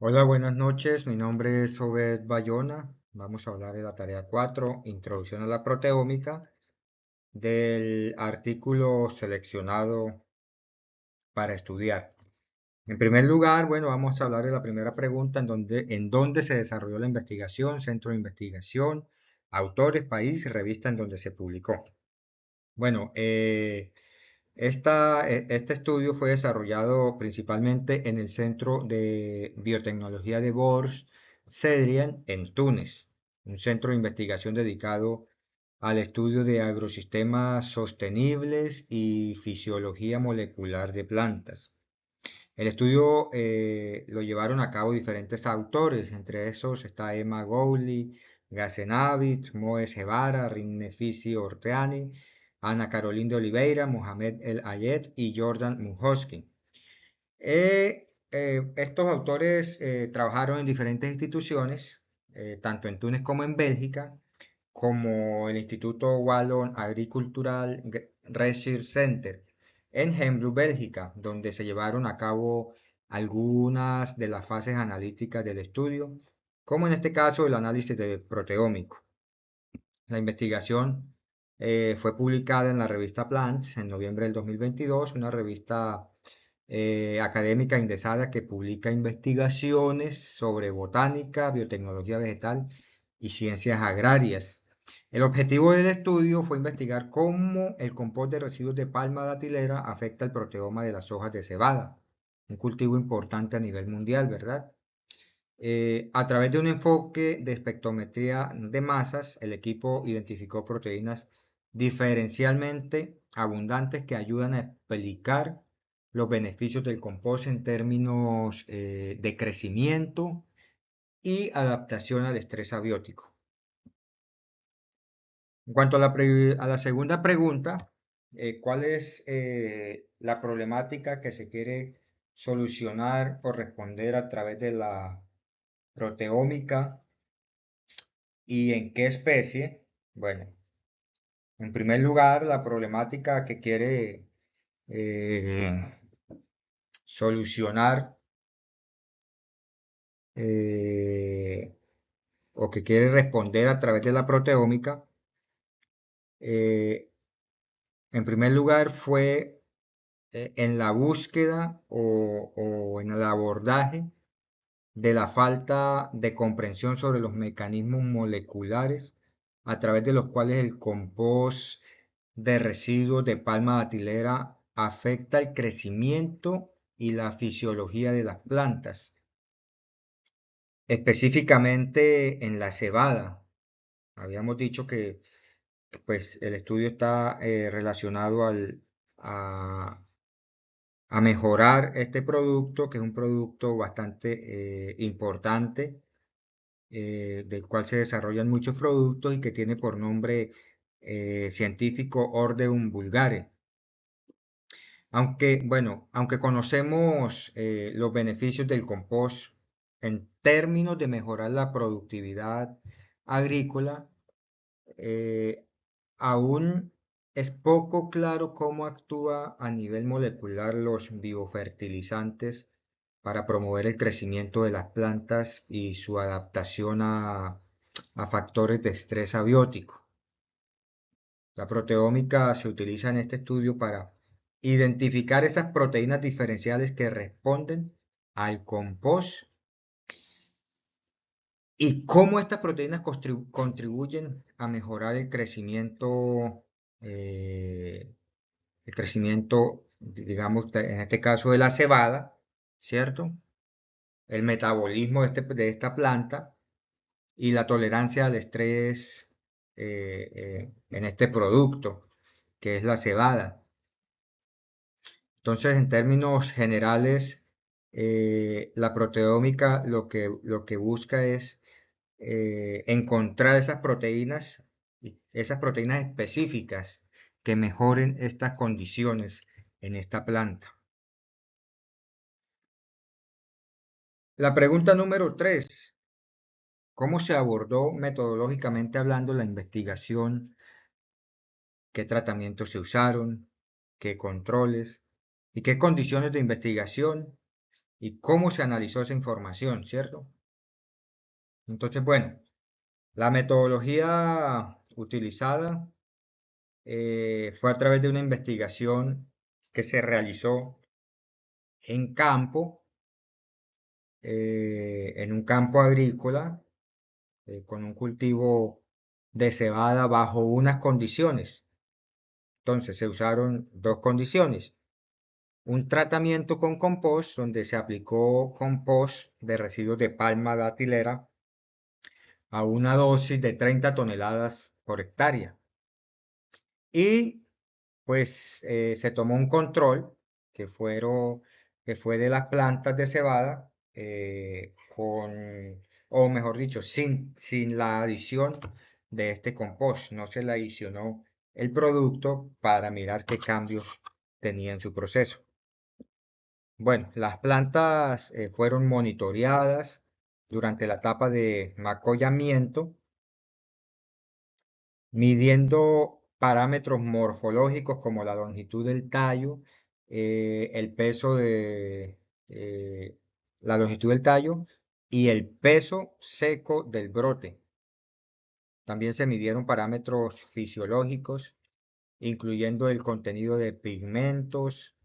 Hola, buenas noches. Mi nombre es Obed Bayona. Vamos a hablar de la tarea 4, Introducción a la proteómica, del artículo seleccionado para estudiar. En primer lugar, bueno, vamos a hablar de la primera pregunta, en dónde se desarrolló la investigación, centro de investigación, autores, país y revista en donde se publicó. Bueno, este estudio fue desarrollado principalmente en el Centro de Biotecnología de Bors Cedrian en Túnez, un centro de investigación dedicado al estudio de agrosistemas sostenibles y fisiología molecular de plantas. El estudio lo llevaron a cabo diferentes autores, entre esos está Emma Gowley, Gazenavich, Moes Guevara, Rinnefici Orteani, Ana Caroline de Oliveira, Mohamed El Ayed y Jordan Muhoskin. Estos autores trabajaron en diferentes instituciones, tanto en Túnez como en Bélgica, como el Instituto Wallon Agricultural Research Center en Hembro, Bélgica, donde se llevaron a cabo algunas de las fases analíticas del estudio, como en este caso el análisis de proteómico. La investigación fue publicada en la revista Plants en noviembre del 2022, una revista académica indexada que publica investigaciones sobre botánica, biotecnología vegetal y ciencias agrarias. El objetivo del estudio fue investigar cómo el compost de residuos de palma datilera afecta el proteoma de las hojas de cebada, un cultivo importante a nivel mundial, ¿verdad? A través de un enfoque de espectrometría de masas, el equipo identificó proteínas diferencialmente abundantes que ayudan a explicar los beneficios del compost en términos de crecimiento y adaptación al estrés abiótico. En cuanto a la segunda pregunta, ¿cuál es la problemática que se quiere solucionar o responder a través de la proteómica y en qué especie? Bueno, en primer lugar, la problemática que quiere eh, solucionar eh, o que quiere responder a través de la proteómica, eh, en primer lugar fue en la búsqueda o en el abordaje de la falta de comprensión sobre los mecanismos moleculares a través de los cuales el compost de residuos de palma datilera afecta el crecimiento y la fisiología de las plantas, específicamente en la cebada. Habíamos dicho que pues, el estudio está relacionado a mejorar este producto, que es un producto bastante importante, del cual se desarrollan muchos productos y que tiene por nombre científico Ordeum vulgare. Aunque, bueno, aunque conocemos los beneficios del compost en términos de mejorar la productividad agrícola, eh, aún es poco claro cómo actúa a nivel molecular los biofertilizantes para promover el crecimiento de las plantas y su adaptación a factores de estrés abiótico. La proteómica se utiliza en este estudio para identificar esas proteínas diferenciales que responden al compost y cómo estas proteínas contribuyen a mejorar eh, el crecimiento, digamos, en este caso de la cebada, ¿cierto? El metabolismo de esta planta y la tolerancia al estrés en este producto, que es la cebada. Entonces, en términos generales, la proteómica lo que busca es encontrar esas proteínas específicas que mejoren estas condiciones en esta planta. La pregunta número 3: ¿cómo se abordó metodológicamente hablando la investigación? ¿Qué tratamientos se usaron? ¿Qué controles? ¿Y qué condiciones de investigación y cómo se analizó esa información, ¿cierto? Entonces, bueno, la metodología utilizada fue a través de una investigación que se realizó en campo, en un campo agrícola, con un cultivo de cebada bajo unas condiciones. Entonces se usaron dos condiciones. Un tratamiento con compost, donde se aplicó compost de residuos de palma datilera a una dosis de 30 toneladas por hectárea. Y pues se tomó un control que fue de las plantas de cebada o mejor dicho, sin la adición de este compost. No se le adicionó el producto para mirar qué cambios tenía en su proceso. Bueno, las plantas fueron monitoreadas durante la etapa de macollamiento, midiendo parámetros morfológicos como la longitud del tallo, el peso de la longitud del tallo y el peso seco del brote. También se midieron parámetros fisiológicos, incluyendo el contenido de pigmentos,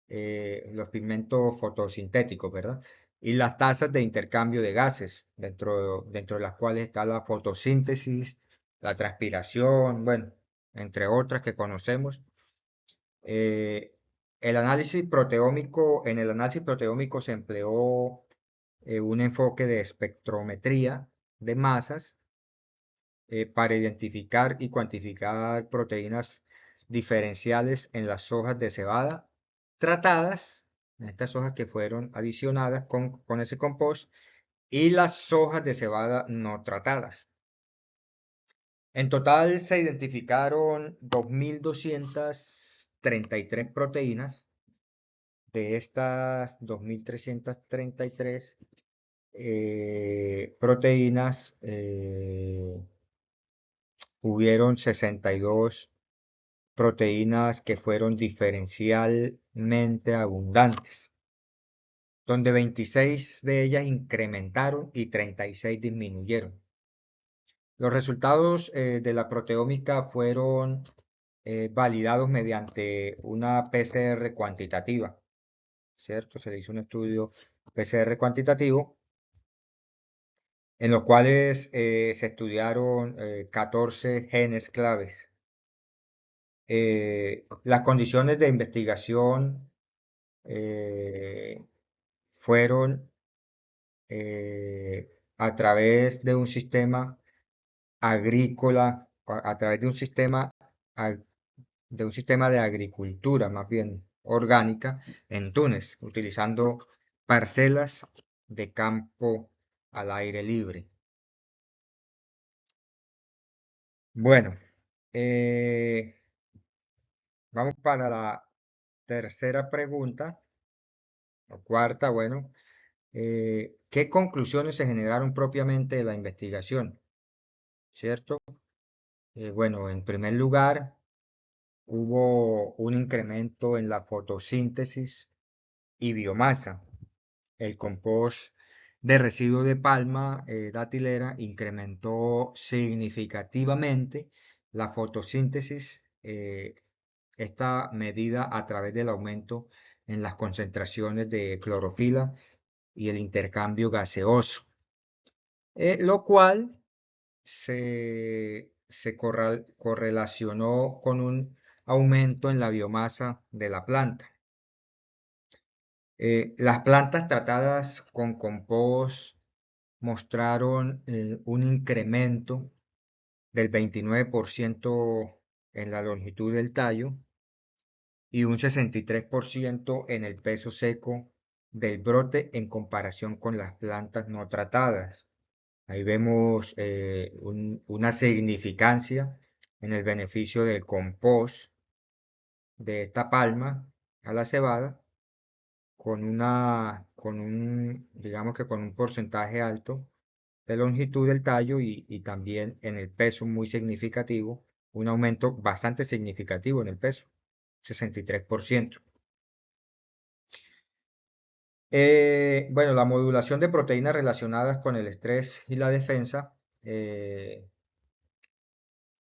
los pigmentos fotosintéticos, ¿verdad? Y las tasas de intercambio de gases, dentro de las cuales está la fotosíntesis, la transpiración, bueno, entre otras que conocemos. Eh, en el análisis proteómico se empleó un enfoque de espectrometría de masas para identificar y cuantificar proteínas diferenciales en las hojas de cebada tratadas, en estas hojas que fueron adicionadas con ese compost, y las hojas de cebada no tratadas. En total se identificaron 2.233 proteínas. De estas 2.333 proteínas, hubieron 62 proteínas que fueron diferencialmente abundantes, donde 26 de ellas incrementaron y 36 disminuyeron. Los resultados de la proteómica fueron validados mediante una PCR cuantitativa, ¿cierto? Se le hizo un estudio PCR cuantitativo en los cuales se estudiaron 14 genes claves. Las condiciones de investigación fueron a través de un sistema agrícola, a través de un de un sistema de agricultura, más bien orgánica, en Túnez, utilizando parcelas de campo al aire libre. Bueno, eh, vamos para la tercera pregunta, o cuarta, bueno. ¿Qué conclusiones se generaron propiamente de la investigación? ¿Cierto? Bueno, en primer lugar, hubo un incremento en la fotosíntesis y biomasa. El compost de residuo de palma datilera incrementó significativamente la fotosíntesis, esta medida a través del aumento en las concentraciones de clorofila y el intercambio gaseoso, lo cual se correlacionó con un aumento en la biomasa de la planta. Las plantas tratadas con compost mostraron un incremento del 29% en la longitud del tallo y un 63% en el peso seco del brote en comparación con las plantas no tratadas. Ahí vemos una significancia en el beneficio del compost de esta palma a la cebada digamos que con un porcentaje alto de longitud del tallo y también en el peso muy significativo, un aumento bastante significativo en el peso, 63%. Bueno, la modulación de proteínas relacionadas con el estrés y la defensa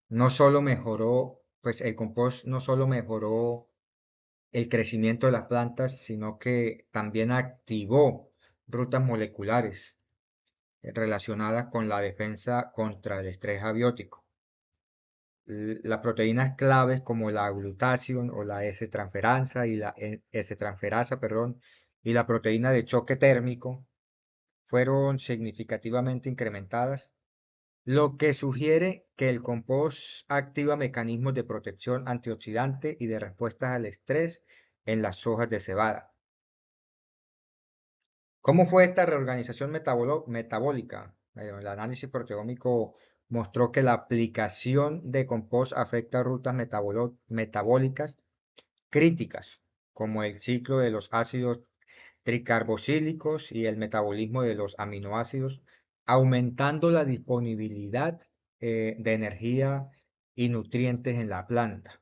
no solo mejoró, pues el compost no solo mejoró el crecimiento de las plantas, sino que también activó rutas moleculares relacionadas con la defensa contra el estrés abiótico. Las proteínas claves como la glutatión o la S-transferasa y la S-transferasa, perdón, y la proteína de choque térmico fueron significativamente incrementadas, lo que sugiere que el compost activa mecanismos de protección antioxidante y de respuestas al estrés en las hojas de cebada. ¿Cómo fue esta reorganización metabólica? El análisis proteómico mostró que la aplicación de compost afecta rutas metabólicas críticas, como el ciclo de los ácidos tricarboxílicos y el metabolismo de los aminoácidos, aumentando la disponibilidad de energía y nutrientes en la planta.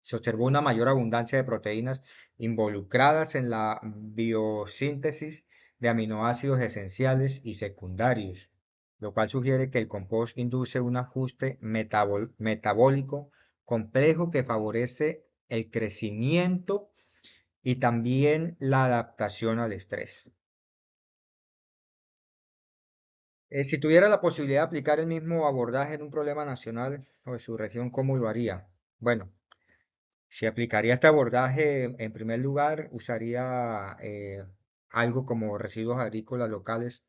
Se observó una mayor abundancia de proteínas involucradas en la biosíntesis de aminoácidos esenciales y secundarios, lo cual sugiere que el compost induce un ajuste metabólico complejo que favorece el crecimiento y también la adaptación al estrés. Si tuviera la posibilidad de aplicar el mismo abordaje en un problema nacional o de su región, ¿cómo lo haría? Bueno, si aplicaría este abordaje, en primer lugar, usaría algo como residuos agrícolas locales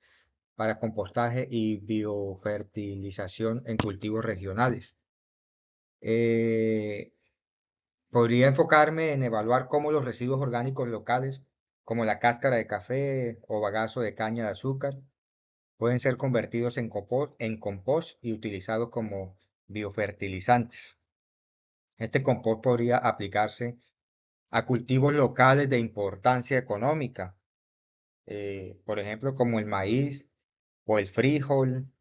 para compostaje y biofertilización en cultivos regionales. Eh, Podría enfocarme en evaluar cómo los residuos orgánicos locales, como la cáscara de café o bagazo de caña de azúcar, pueden ser convertidos en compost y utilizados como biofertilizantes. Este compost podría aplicarse a cultivos locales de importancia económica, por ejemplo, como el maíz o el frijol,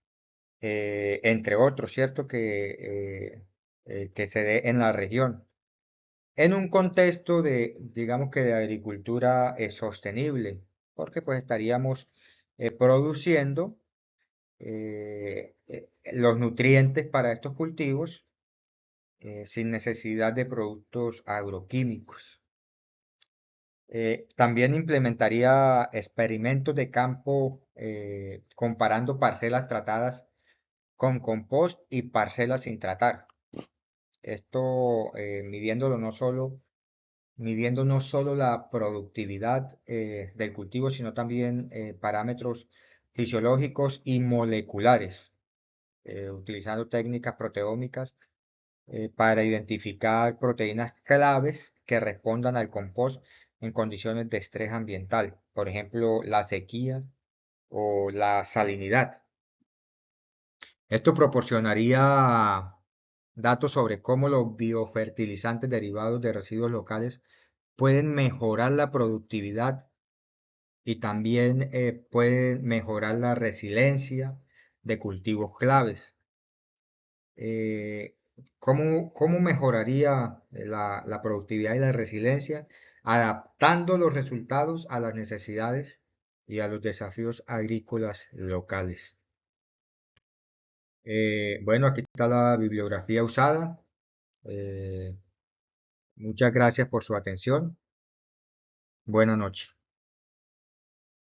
entre otros, ¿cierto? Que se dé en la región. En un contexto de, digamos que de agricultura sostenible, porque pues estaríamos produciendo los nutrientes para estos cultivos sin necesidad de productos agroquímicos. También implementaría experimentos de campo comparando parcelas tratadas con compost y parcelas sin tratar. Esto midiendo no solo la productividad del cultivo, sino también parámetros fisiológicos y moleculares, utilizando técnicas proteómicas para identificar proteínas claves que respondan al compost en condiciones de estrés ambiental, por ejemplo, la sequía o la salinidad. Esto proporcionaría datos sobre cómo los biofertilizantes derivados de residuos locales pueden mejorar la productividad y también pueden mejorar la resiliencia de cultivos claves. eh, ¿Cómo mejoraría la productividad y la resiliencia? Adaptando los resultados a las necesidades y a los desafíos agrícolas locales. Bueno, aquí está la bibliografía usada. Eh, Muchas gracias por su atención. Buenas noches.